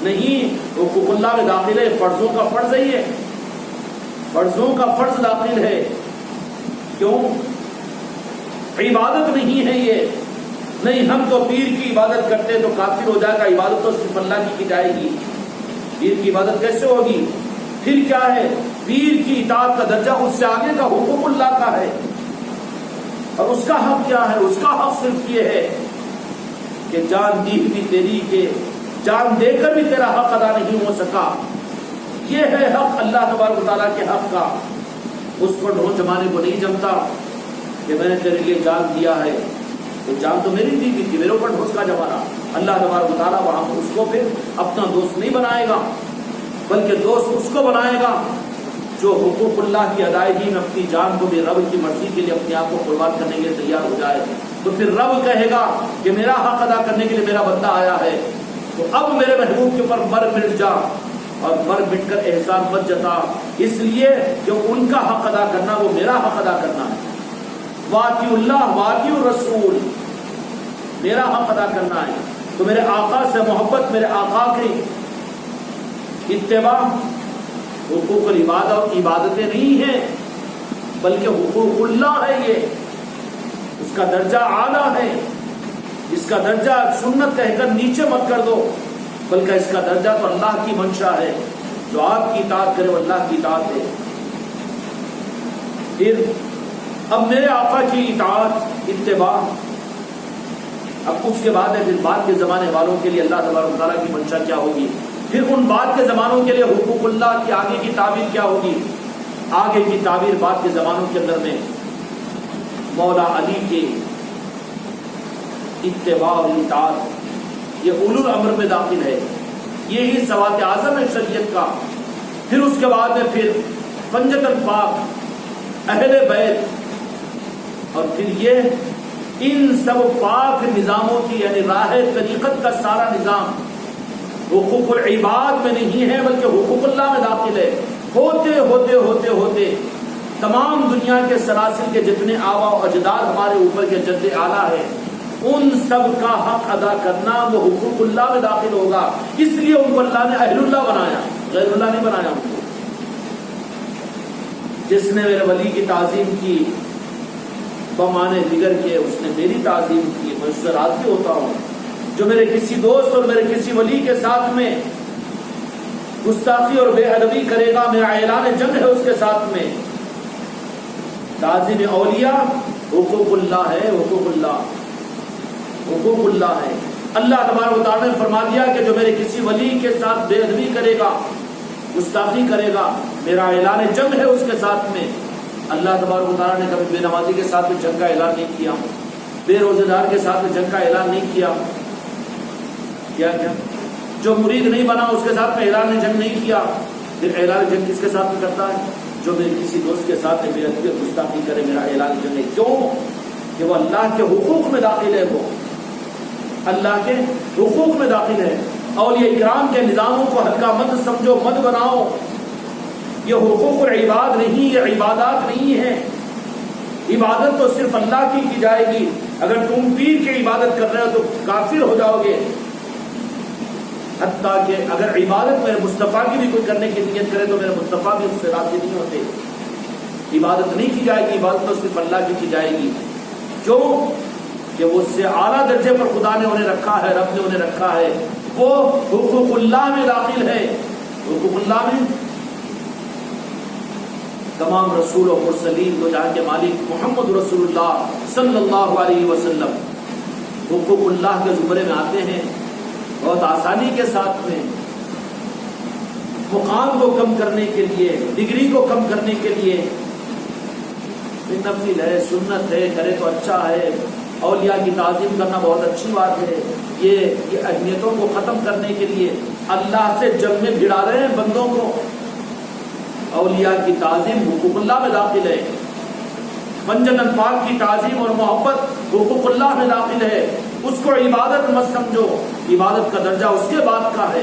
[SPEAKER 1] نہیں، حقوق اللہ میں داخل ہے۔ فرضوں کا فرض ہے، یہ فرضوں کا فرض داخل ہے۔ کیوں؟ عبادت نہیں ہے یہ، نہیں ہم تو پیر کی عبادت کرتے تو کافر ہو جائے گا، عبادت تو صرف اللہ کی جائے گی، پیر کی عبادت کیسے ہوگی؟ پھر کیا ہے؟ پیر کی اطاعت کا درجہ اس سے آگے کا حقوق اللہ کا ہے، اور اس کا حق کیا ہے؟ اس کا حق صرف یہ ہے کہ جان دی بھی تیری، کہ جان دے کر بھی تیرا حق ادا نہیں ہو سکا۔ یہ ہے حق اللہ تبارک و تعالیٰ کے حق کا۔ اس پر ڈھول جمانے کو نہیں جمتا کہ میں نے تیرے لیے جان دیا ہے، تو جان تو میری دی تھی، میرے اوپر ڈھوس کا جمانا۔ اللہ تبارک و تعالیٰ وہاں اس کو پھر اپنا دوست نہیں بنائے گا، بلکہ دوست اس کو بنائے گا جو حقوق اللہ کی ادائیگی میں اپنی جان کو بھی رب کی مرضی کے لیے اپنے آپ کو قربان کرنے کے لیے تیار ہو جائے۔ تو پھر رب کہے گا کہ میرا حق ادا کرنے کے لیے میرا بندہ آیا ہے، تو اب میرے محبوب کے اوپر مر مٹ جا، اور مر مٹ کر احسان مت جتا، اس لیے کہ ان کا حق ادا کرنا وہ میرا حق ادا کرنا ہے۔ واطیع اللہ واطیع الرسول، میرا حق ادا کرنا ہے۔ تو میرے آقا سے محبت، میرے آقا کی اتباع حقوق العبادہ اور عبادتیں نہیں ہیں، بلکہ حقوق اللہ ہے۔ یہ اس کا درجہ اعلیٰ ہے، اس کا درجہ سنت کہہ کر نیچے مت کر دو، بلکہ اس کا درجہ تو اللہ کی منشا ہے۔ جو آپ کی اطاعت کرے وہ اللہ کی اطاعت ہے۔ پھر اب میرے آقا کی اطاعت اتباع، اب اس کے بعد ہے پھر بعد کے زمانے والوں کے لیے اللہ تبارک و تعالیٰ کی منشا کیا ہوگی، پھر ان بعد کے زمانوں کے لیے حقوق اللہ کی آگے کی تعبیر کیا ہوگی۔ آگے کی تعبیر بعد کے زمانوں کے اندر میں مولا علی کے اتباع اور اطاعت، یہ اولو الامر میں داخل ہے، یہی سوات اعظم ہے شریعت کا۔ پھر اس کے بعد میں پھر پنجت الپاک، اہل بیت، اور پھر یہ ان سب پاک نظاموں کی یعنی راہ طریقت کا سارا نظام حقوق العباد میں نہیں ہے بلکہ حقوق اللہ میں داخل ہے۔ ہوتے ہوتے ہوتے ہوتے تمام دنیا کے سلاسل کے جتنے آبا و اجداد ہمارے اوپر کے جد اعلیٰ ہے، ان سب کا حق ادا کرنا وہ حقوق اللہ میں داخل ہوگا. اس لیے ان کو اللہ نے اہل اللہ بنایا، غیر اللہ نہیں بنایا ان کو. جس نے میرے ولی کی تعظیم کی بمانے دیگر کے، اس نے میری تعظیم کی، میں اس سے راضی ہوتا ہوں. جو میرے کسی دوست اور میرے کسی ولی کے ساتھ میں گستاخی اور بے ادبی کرے گا، میرا اعلان جنگ ہے اس کے ساتھ میں. تعظیم اولیاء حقوق اللہ ہے، حقوق اللہ، حقوق اللہ ہے. اللہ تبارک و تعالیٰ نے فرما دیا کہ جو میرے کسی ولی کے ساتھ بے ادبی کرے گا، گستاخی کرے گا، میرا اعلان جنگ ہے اس کے ساتھ میں. اللہ تبارک و تعالیٰ نے کبھی بے نمازی کے ساتھ میں جنگ کا اعلان نہیں کیا، بے روزے دار کے ساتھ میں جنگ کا اعلان نہیں کیا. کیا جو مرید نہیں بنا اس کے ساتھ میں اعلان جنگ نہیں کیا. پھر اعلان جنگ کس کے ساتھ میں کرتا ہے؟ جو میرے کسی دوست کے ساتھ میں بے ادبی اور گستاخی کرے، میرا اعلان جنگ ہے. کیوں؟ کہ وہ اللہ کے حقوق میں داخل ہے، وہ اللہ کے حقوق میں داخل ہے. اولیاء اکرام کے نظاموں کو ہلکا مت سمجھو، مت بناؤ. یہ حقوق العباد نہیں، یہ عبادات نہیں ہے. عبادت تو صرف اللہ کی جائے گی. اگر تم پیر کی عبادت کر رہے ہو تو کافر ہو جاؤ گے. حتیٰ کہ اگر عبادت میرے مصطفیٰ کی بھی کوئی کرنے کی نیت کرے تو میرے مصطفیٰ بھی اس سے راضی نہیں ہوتے. عبادت نہیں کی جائے گی، عبادت تو صرف اللہ کی جائے گی. کیوں؟ کہ وہ اس سے اعلیٰ درجے پر خدا نے انہیں رکھا ہے، رب نے انہیں رکھا ہے. وہ حقوق اللہ میں داخل ہے. حقوق اللہ میں تمام رسول و مرسلین کو جہاں کے مالک محمد رسول اللہ صلی اللہ علیہ وسلم حقوق اللہ کے زمرے میں آتے ہیں. بہت آسانی کے ساتھ میں مقام کو کم کرنے کے لیے، ڈگری کو کم کرنے کے لیے، نفل ہے، سنت ہے، کرے تو اچھا ہے. اولیاء کی تعظیم کرنا بہت اچھی بات ہے. یہ اہمیتوں کو ختم کرنے کے لیے اللہ سے جنگ میں بھڑا رہے ہیں بندوں کو. اولیاء کی تعظیم حقوق اللہ میں داخل ہے. منجن پاک کی تعظیم اور محبت حقوق اللہ میں داخل ہے. اس کو عبادت مت سمجھو. عبادت کا درجہ اس کے بعد کا ہے.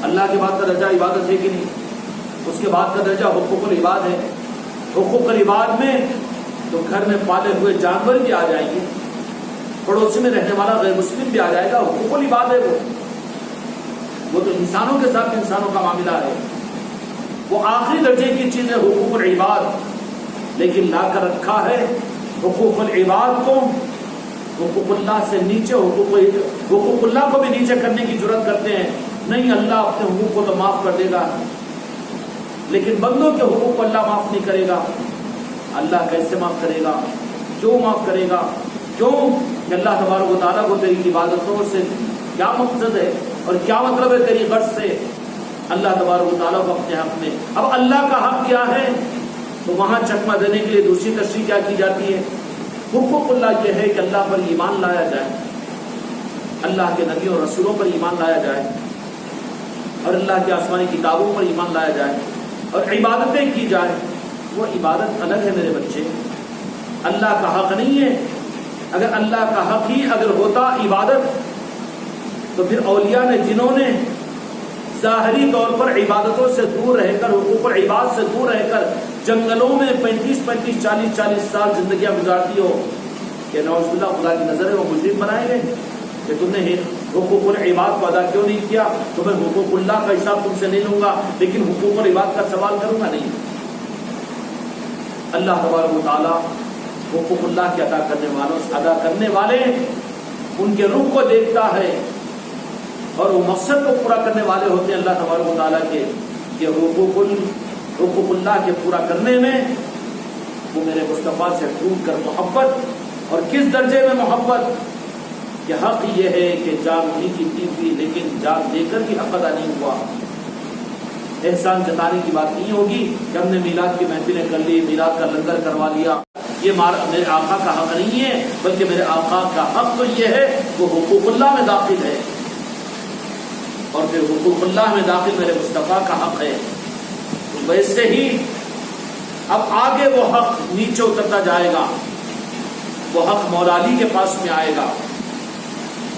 [SPEAKER 1] اللہ کے بعد کا درجہ عبادت ہے کہ نہیں؟ اس کے بعد کا درجہ حقوق العباد ہے. حقوق العباد میں تو گھر میں پالے ہوئے جانور بھی آ جائیں گے، پڑوسی میں رہنے والا غیر مسلم بھی آ جائے گا. حقوق العباد ہے وہ تو انسانوں کے ساتھ انسانوں کا معاملہ ہے. وہ آخری درجے کی چیز ہے حقوق العباد. لیکن لا کر رکھا ہے حقوق العباد کو حقوق اللہ سے نیچے. حقوق اللہ کو بھی نیچے کرنے کی جرات کرتے ہیں. نہیں، اللہ اپنے حقوق کو تو معاف کر دے گا، لیکن بندوں کے حقوق کو اللہ معاف نہیں کرے گا. اللہ کیسے معاف کرے گا؟ کیوں معاف کرے گا؟ کیوں؟ کہ اللہ تبارک و تعالیٰ کو تیری عبادتوں سے کیا مقصد ہے اور کیا مطلب ہے تیری غرض سے. اللہ تبارک و تعالیٰ کو اپنے حق میں، اب اللہ کا حق کیا ہے تو وہاں چکمہ دینے کے لیے دوسری تشریح کیا کی جاتی ہے؟ حقوق اللہ یہ ہے کہ اللہ پر ایمان لایا جائے، اللہ کے نبی اور رسولوں پر ایمان لایا جائے، اور اللہ کی آسمانی کتابوں پر ایمان لایا جائے، اور عبادتیں کی جائیں. وہ عبادت الگ ہے میرے بچے، اللہ کا حق نہیں ہے. اگر اللہ کا حق ہی اگر ہوتا عبادت، تو پھر اولیاء نے جنہوں نے ظاہری طور پر عبادتوں سے دور رہ کر، حقوق العباد سے دور رہ کر جنگلوں میں 35 40 سال زندگیاں گزارتی ہو، کہ نعوذ باللہ خدا کی نظر ہے وہ مجرم بنائے گئے کہ تم نے حقوق العباد کو ادا کیوں نہیں کیا. تو میں حقوق اللہ کا حساب تم سے نہیں لوں گا، لیکن حقوق العباد کا سوال کروں گا نہیں. اللہ تبارک و تعالیٰ حقوق اللہ کے ادا کرنے والے ان کے رخ کو دیکھتا ہے، اور وہ مقصد کو پورا کرنے والے ہوتے ہیں اللہ تبارک و تعالیٰ کے، کہ حقوق اللہ کے پورا کرنے میں وہ میرے مصطفیٰ سے ڈھونڈ کر محبت. اور کس درجے میں محبت؟ کہ حق یہ ہے کہ جان نہیں کی تھی، لیکن جان دے کر بھی حق ادا نہیں ہوا. احسان جتانے کی بات نہیں ہوگی کہ ہم نے میلاد کی محفلیں کر لی، میلاد کا لنگر کروا لیا. یہ میرے آقا کا حق نہیں ہے، بلکہ میرے آقا کا حق تو یہ ہے وہ حقوق اللہ میں داخل ہے، اور پھر حقوق اللہ میں داخل میرے مصطفیٰ کا حق ہے. ویسے ہی اب آگے وہ حق نیچے اترتا جائے گا. وہ حق مولا علی کے پاس میں آئے گا.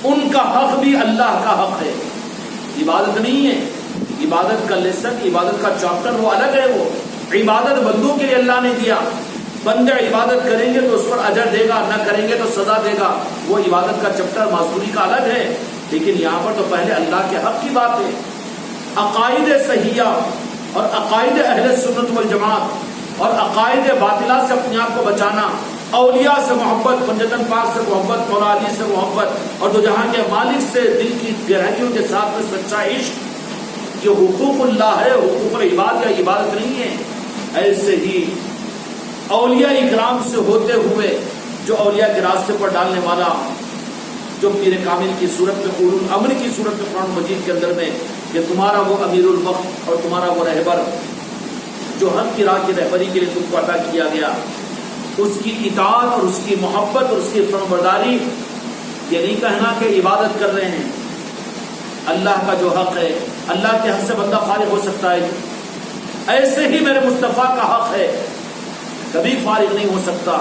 [SPEAKER 1] ان کا حق بھی اللہ کا حق ہے، عبادت نہیں ہے. عبادت کا لیسن، عبادت کا چیپٹر وہ الگ ہے. وہ عبادت بندوں کے لیے اللہ نے دیا. بندے عبادت کریں گے تو اس پر اجر دے گا، نہ کریں گے تو سزا دے گا. وہ عبادت کا چیپٹر معذوری کا الگ ہے. لیکن یہاں پر تو پہلے اللہ کے حق کی بات ہے. عقائد صحیحہ اور عقائد اہل سنت والجماعت اور عقائد باطلہ سے اپنے آپ کو بچانا، اولیاء سے محبت، پنجتن پاک سے محبت، مولا علی سے محبت، اور دو جہاں کے مالک سے دل کی گہرائیوں کے ساتھ میں سچا عشق، یہ حقوق اللہ ہے، حقوق العباد یا عبادت نہیں ہے. ایسے ہی اولیاء اکرام سے ہوتے ہوئے جو اولیاء کے راستے پر ڈالنے والا، جو پیر کامل کی صورت میں، اولو الامر کی صورت میں قرآن مجید کے اندر میں کہ تمہارا وہ امیر الوقت اور تمہارا وہ رہبر جو حق کی راہ کی رہبری کے لیے تم کو عطا کیا گیا، اس کی اطاعت اور اس کی محبت اور اس کی فرمانبرداری. یہ نہیں کہنا کہ عبادت کر رہے ہیں. اللہ کا جو حق ہے، اللہ کے حق سے بندہ فارغ ہو سکتا ہے. ایسے ہی میرے مصطفیٰ کا حق ہے، کبھی فارغ نہیں ہو سکتا.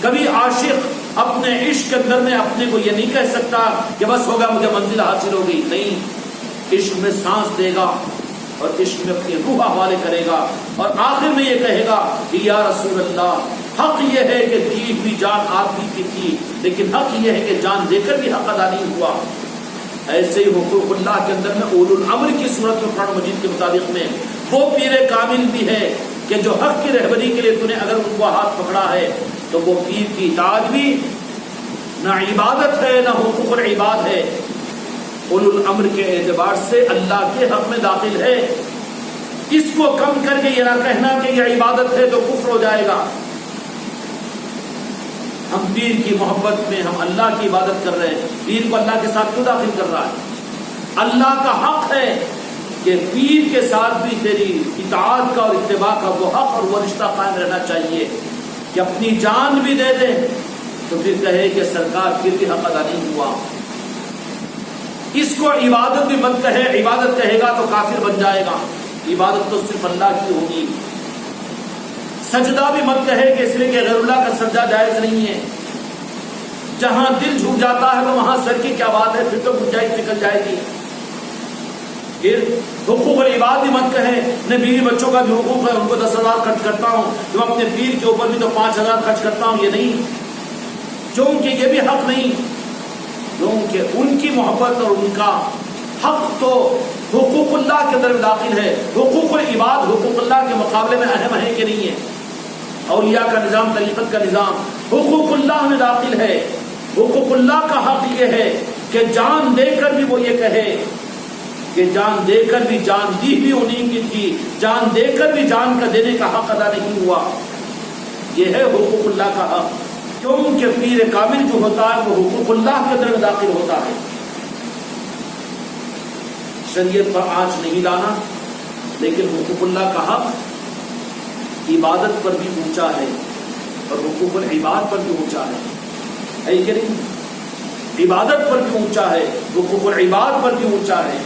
[SPEAKER 1] کبھی عاشق اپنے عشق کے اندر میں اپنے کو یہ نہیں کہہ سکتا کہ بس ہوگا مجھے منزل حاصل ہو گئی. نہیں، عشق میں سانس دے گا اور عشق میں اپنی روح حوالے کرے گا اور آخر میں یہ کہے گا کہ یا رسول اللہ، حق یہ ہے کہ دی ہوئی جان آپ ہی کی تھی، لیکن حق یہ ہے کہ جان دے کر بھی حق ادا نہیں ہوا. ایسے ہی حقوق اللہ کے اندر میں اولو الامر کی صورت میں قرآن مجید کے مطابق میں وہ پیر کامل بھی ہے کہ جو حق کی رہبری کے لیے تو نے اگر ان کو ہاتھ پکڑا ہے تو وہ پیر کی اطاعت بھی نہ عبادت ہے نہ حقوق العباد ہے. اولو الامر کے اعتبار سے اللہ کے حق میں داخل ہے. اس کو کم کر کے یہ نہ کہنا کہ یہ عبادت ہے تو کفر ہو جائے گا. ہم پیر کی محبت میں ہم اللہ کی عبادت کر رہے ہیں. پیر کو اللہ کے ساتھ کیوں داخل کر رہا ہے؟ اللہ کا حق ہے کہ پیر کے ساتھ بھی تیری اطاعت کا اور اتباع کا وہ حق اور وہ رشتہ قائم رہنا چاہیے کہ اپنی جان بھی دے دے تو پھر کہے کہ سرکار پھر بھی حق ادا نہیں ہوا. اس کو عبادت بھی مت کہے. عبادت کہے گا تو کافر بن جائے گا. عبادت تو صرف اللہ کی ہوگی. سجدہ بھی مت کہے کہ اس لیے کہ غیر اللہ کا سجدہ جائز نہیں ہے. جہاں دل جھک جاتا ہے تو وہاں سر کی کیا بات ہے، پھر تو گنجائش نکل جائے گی. پھر حقوق العباد بھی مت کہے. میں بیوی بچوں کا بھی حقوق ہے، ان کو 10,000 خرچ کرتا ہوں، جو اپنے پیر کے اوپر بھی تو 5,000 خرچ کرتا ہوں. یہ نہیں، کیونکہ یہ بھی حق نہیں، کیونکہ ان کی محبت اور ان کا حق تو حقوق اللہ کے اندر داخل ہے. حقوق العباد حقوق اللہ کے مقابلے میں اہم ہے کہ نہیں ہے؟ اولیاء کا نظام، طریقت کا نظام حقوق اللہ میں داخل ہے. حقوق اللہ کا حق یہ ہے کہ جان دے کر بھی وہ یہ کہے کہ جان دے کر بھی جان دی بھی انہیں کی تھی، جان دے کر بھی جان کا دینے کا حق ادا نہیں ہوا. یہ ہے حقوق اللہ کا حق. کیونکہ پیر کامل جو ہوتا ہے وہ حقوق اللہ کے اندر داخل ہوتا ہے. شریعت پر آنچ نہیں لانا، لیکن حقوق اللہ کا حق عبادت پر بھی اونچا ہے اور حقوق العباد پر بھی اونچا ہے کہ نہیں؟ عبادت پر بھی اونچا ہے، حقوق العباد پر بھی اونچا ہے.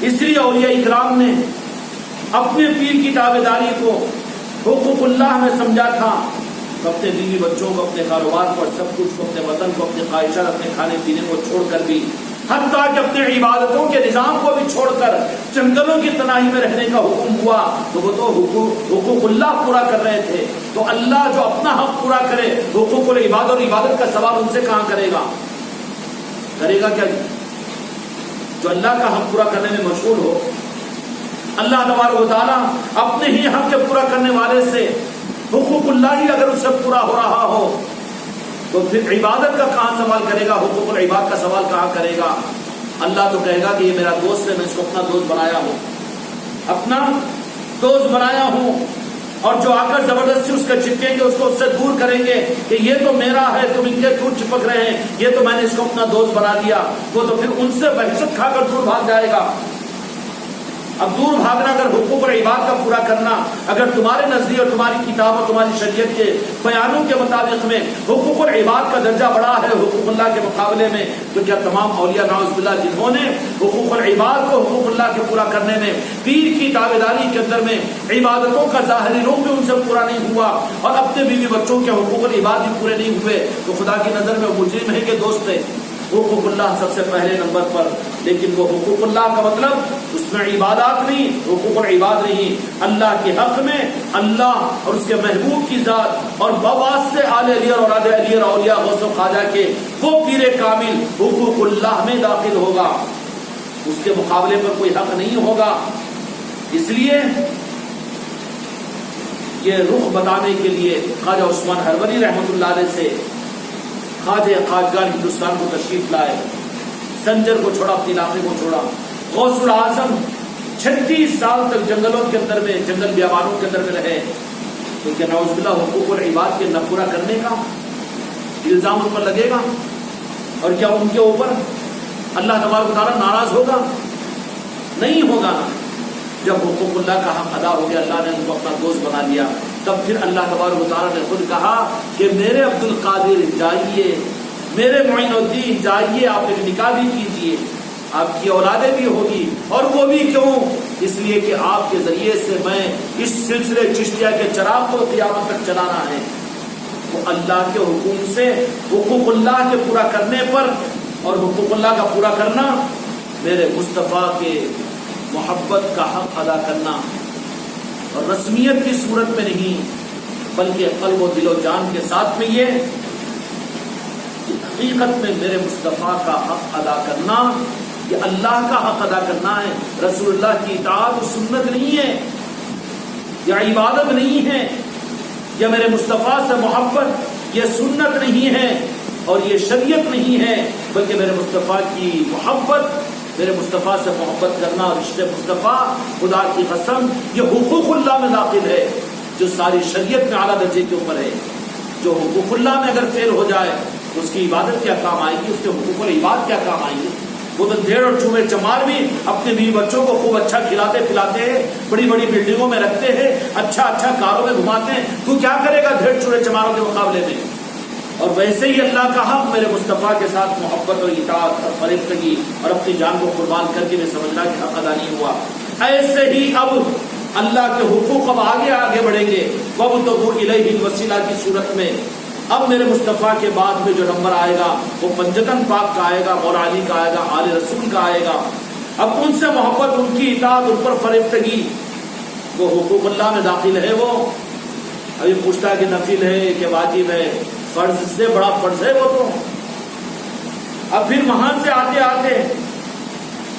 [SPEAKER 1] اس لیے اولیاء اکرام نے اپنے پیر کی تابعداری کو حقوق اللہ میں سمجھا تھا. اپنے بیوی بچوں کو، اپنے کاروبار کو، سب کچھ کو، اپنے وطن کو، اپنے خواہشات، اپنے کھانے پینے کو چھوڑ کر بھی، حتیٰ کہ اپنے عبادتوں کے نظام کو بھی چھوڑ کر جنگلوں کی تنہائی میں رہنے کا حکم ہوا تو وہ تو حقوق اللہ پورا کر رہے تھے. تو اللہ جو اپنا حق پورا کرے، حقوق العباد اور عبادت کا سوال ان سے کہاں کرے گا؟ کرے گا کیا؟ جو اللہ کا حق پورا کرنے میں مشغول ہو. اللہ تبارک و تعالیٰ اپنے ہی حق کے پورا کرنے والے سے حقوق اللہ ہی اگر اس سے پورا ہو رہا ہو تو پھر عبادت کا کہاں سوال کرے گا؟ حقوق العباد کا سوال کہاں کرے گا؟ اللہ تو کہے گا کہ یہ میرا دوست ہے، میں اس کو اپنا دوست بنایا ہوں، اپنا دوست بنایا ہوں. اور جو آ کر زبردستی اس کا چپکیں گے، اس کو اس سے دور کریں گے کہ یہ تو میرا ہے، تم ان کے دور چپک رہے ہیں، یہ تو میں نے اس کو اپنا دوست بنا دیا، وہ تو پھر ان سے وحشت کھا کر دور بھاگ جائے گا. اب دور بھاگنا اگر حقوق العباد کا پورا کرنا اگر تمہارے نزدیک اور تمہاری کتاب اور تمہاری شریعت کے بیانوں کے مطابق میں حقوق العباد کا درجہ بڑا ہے حقوق اللہ کے مقابلے میں، تو کیا تمام اولیاء نعوذ باللہ جنہوں نے حقوق العباد کو حقوق اللہ کے پورا کرنے میں، پیر کی تابعداری کے اندر میں عبادتوں کا ظاہری روپ بھی ان سے پورا نہیں ہوا اور اپنے بیوی بچوں کے حقوق العباد بھی پورے نہیں ہوئے، تو خدا کی نظر میں مجرم ہے کہ دوست ہے؟ حقوق اللہ سب سے پہلے نمبر پر، لیکن وہ حقوق اللہ کا مطلب اس میں عبادات نہیں، حقوق العباد نہیں، اللہ کے حق میں اللہ اور اس کے محبوب کی ذات اور بواسطے آل علی اور اولاد علی اور اولیاء غوث و خواجہ کے وہ پیر کامل حقوق اللہ میں داخل ہوگا، اس کے مقابلے پر کوئی حق نہیں ہوگا۔ اس لیے یہ رخ بتانے کے لیے خواجہ عثمان ہروری رحمۃ اللہ علیہ سے خواجہ خواجگان ہندوستان کو تشریف لائے، سنجر کو چھوڑا، اپنے علاقے کو چھوڑا، غوث العظم 36 سال تک جنگلوں کے اندر میں، جنگل بیابانوں کے اندر میں رہے، تو کیا نعوذ باللہ حقوق العباد کے نہ پورا کرنے کا الزام ان پر لگے گا؟ اور کیا ان کے اوپر اللہ تبارک و تعالیٰ ناراض ہوگا؟ نہیں ہوگا نا۔ جب حقوق اللہ کا حق ادا ہو گیا، اللہ نے ان کو اپنا دوست بنا لیا، تب پھر اللہ تبارک و تعالیٰ نے خود کہا کہ میرے عبد القادر جائیے، میرے معین الدین جائیے، آپ ایک نکاح بھی کیجیے، آپ کی اولادیں بھی ہوگی، اور وہ بھی کیوں؟ اس لیے کہ آپ کے ذریعے سے میں اس سلسلے چشتیہ کے چراغ کو قیامت تک چلانا ہے۔ تو اللہ کے حکم سے حقوق اللہ کے پورا کرنے پر، اور حقوق اللہ کا پورا کرنا میرے مصطفیٰ کے محبت کا حق ادا کرنا، اور رسمیت کی صورت میں نہیں بلکہ قلب و دل و جان کے ساتھ میں، یہ حقیقت میں میرے مصطفیٰ کا حق ادا کرنا، یہ اللہ کا حق ادا کرنا ہے۔ رسول اللہ کی اطاعت سنت نہیں ہے، یا عبادت نہیں ہے، یا میرے مصطفیٰ سے محبت یہ سنت نہیں ہے اور یہ شریعت نہیں ہے، بلکہ میرے مصطفیٰ کی محبت، میرے مصطفیٰ سے محبت کرنا اور عشق مصطفیٰ، خدا کی قسم یہ حقوق اللہ میں داخل ہے، جو ساری شریعت میں اعلیٰ درجے کے اوپر ہے۔ جو حقوق اللہ میں اگر فیل ہو جائے تو اس کی عبادت کیا کام آئے گی، اس کے حقوق العباد کیا کام آئیں گے؟ وہ تو دھیڑ اور چوہے چمار بھی اپنے بیوی بچوں کو خوب اچھا کھلاتے پلاتے ہیں، بڑی بڑی بلڈنگوں میں رکھتے ہیں، اچھا اچھا کاروں میں گھماتے ہیں، تو کیا کرے گا دھیڑ چوہے چماروں کے مقابلے میں؟ اور ویسے ہی اللہ کا حق میرے مصطفیٰ کے ساتھ محبت اور اطاعت اور فریفتگی اور اپنی جان کو قربان کر کے میں سمجھنا کہ حق ادا نہیں ہوا۔ ایسے ہی اب اللہ کے حقوق اب آگے بڑھیں گے، وَابْتَغُوا إِلَيْهِ الْوَسِيلَةَ کی صورت میں اب میرے مصطفیٰ کے بعد میں جو نمبر آئے گا وہ پنجتن پاک کا آئے گا، مولا علی کا آئے گا، آل رسول کا آئے گا۔ اب ان سے محبت، ان کی اطاعت، ان پر فریفتگی، وہ حقوق اللہ میں داخل ہے۔ وہ ابھی پوچھتا ہے کہ نفل ہے کہ واجب ہے، فرض سے بڑا فرض ہے وہ تو۔ اب پھر وہاں سے آتے آتے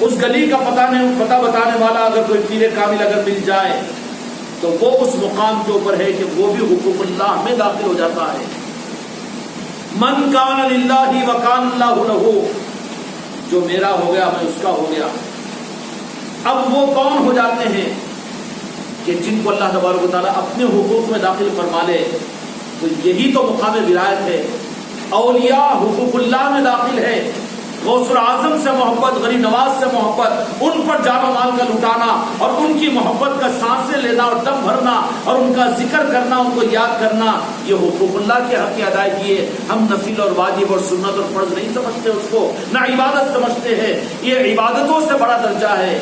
[SPEAKER 1] اس گلی کا پتہ بتانے والا اگر کوئی پیر کامل اگر مل جائے تو وہ اس مقام کے اوپر ہے کہ وہ بھی حقوق اللہ میں داخل ہو جاتا ہے۔ من کان للہ وکان اللہ لہ، جو میرا ہو گیا میں اس کا ہو گیا۔ اب وہ کون ہو جاتے ہیں کہ جن کو اللہ تبارک و تعالیٰ اپنے حقوق میں داخل فرما لے، تو یہی تو مقام ولایت ہے۔ اولیاء حقوق اللہ میں داخل ہے، غوث العظم سے محبت، غریب نواز سے محبت، ان پر جان و مال کا لٹانا اور ان کی محبت کا سانسیں لینا اور دم بھرنا اور ان کا ذکر کرنا، ان کو یاد کرنا، یہ حقوق اللہ کے حق کی ادائیگی ہے۔ ہم نفل اور واجب اور سنت اور فرض نہیں سمجھتے اس کو، نہ عبادت سمجھتے ہیں۔ یہ عبادتوں سے بڑا درجہ ہے،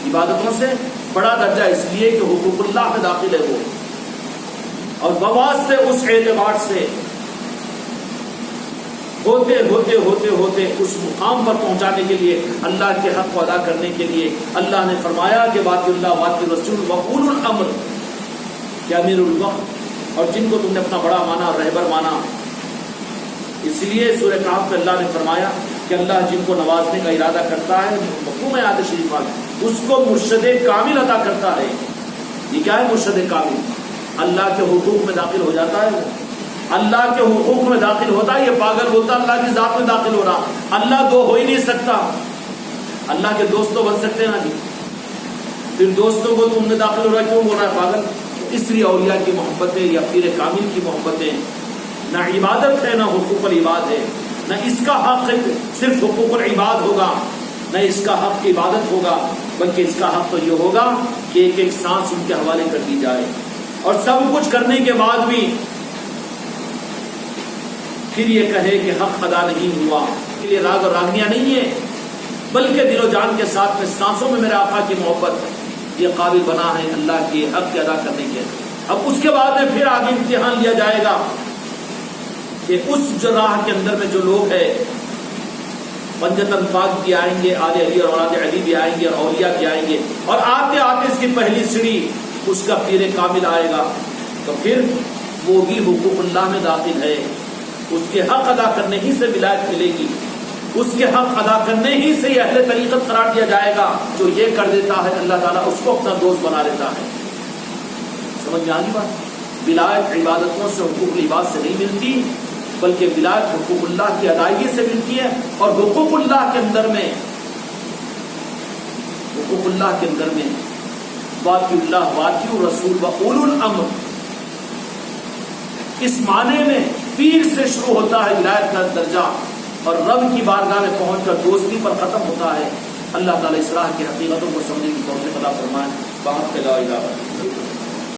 [SPEAKER 1] عبادتوں سے بڑا درجہ، اس لیے کہ حقوق اللہ میں داخل ہے وہ۔ اور بواس سے اس اعتبار سے ہوتے ہوتے ہوتے ہوتے اس مقام پر پہنچانے کے لیے، اللہ کے حق کو ادا کرنے کے لیے اللہ نے فرمایا کہ واطیع اللہ واطیع الرسول وأولو الامر، کہ امیر الوقت اور جن کو تم نے اپنا بڑا مانا اور رہبر مانا۔ اس لیے سورہ کہف میں اللہ نے فرمایا کہ اللہ جن کو نوازنے کا ارادہ کرتا ہے، مفہوم آیت شریفہ اس کو مرشد کامل عطا کرتا ہے۔ یہ کیا ہے مرشد کامل؟ اللہ کے حقوق میں داخل ہو جاتا ہے، وہ اللہ کے حقوق میں داخل ہوتا ہے۔ یہ پاگل بولتا اللہ کی ذات میں داخل ہو رہا، اللہ دو ہو ہی نہیں سکتا۔ اللہ کے دوست تو بن سکتے ہیں نا جی، پھر دوستوں کو تم نے داخل ہو رہا کیوں بول رہا ہے پاگل؟ اس لیے اولیاء کی محبتیں یا پیر کامل کی محبتیں نہ عبادت ہے، نہ حقوق العباد ہے، نہ اس کا حق صرف حقوق العباد ہوگا، نہ اس کا حق عبادت ہوگا، بلکہ اس کا حق تو یہ ہوگا کہ ایک ایک سانس ان کے حوالے کر دی جائے، اور سب کچھ کرنے کے بعد بھی پھر یہ کہے کہ حق ادا نہیں ہوا۔ اس لیے راگ اور راگنیاں نہیں ہے، بلکہ دل و جان کے ساتھ میں سانسوں میں میرے آقا کی محبت یہ قابل بنا ہے اللہ کے حق کے ادا کرنے کے۔ اب اس کے بعد میں پھر آگے امتحان لیا جائے گا کہ اس راہ کے اندر میں جو لوگ ہیں پنجتن پاک بھی آئیں گے، آل علی اور اولاد علی بھی آئیں گے، اور اولیاء بھی آئیں گے، اور آتے آتے اس کی پہلی سیڑھی اس کا پیر کامل آئے گا، تو پھر وہ بھی حقوق اللہ میں داخل ہے، اس کے حق ادا کرنے ہی سے ولایت ملے گی، اس کے حق ادا کرنے ہی سے یہ اہل طریقت قرار دیا جائے گا۔ جو یہ کر دیتا ہے اللہ تعالیٰ اس کو اپنا دوست بنا لیتا ہے۔ سمجھ میں آگی بات؟ ولایت عبادتوں سے، حقوق العباد سے نہیں ملتی، بلکہ ولایت حقوق اللہ کی ادائیگی سے ملتی ہے، اور حقوق اللہ کے اندر میں واطیع اللہ واطیع الرسول و اولو الامر، اس معنی میں پیر سے شروع ہوتا ہے ولایت کا درجہ، اور رب کی بارگاہ میں پہنچ کر دوستی پر ختم ہوتا ہے۔ اللہ تعالیٰ اصلاح کی حقیقتوں کو سمجھنے کی توفیق عطا فرمائے۔ بحق لا الہ الا اللہ۔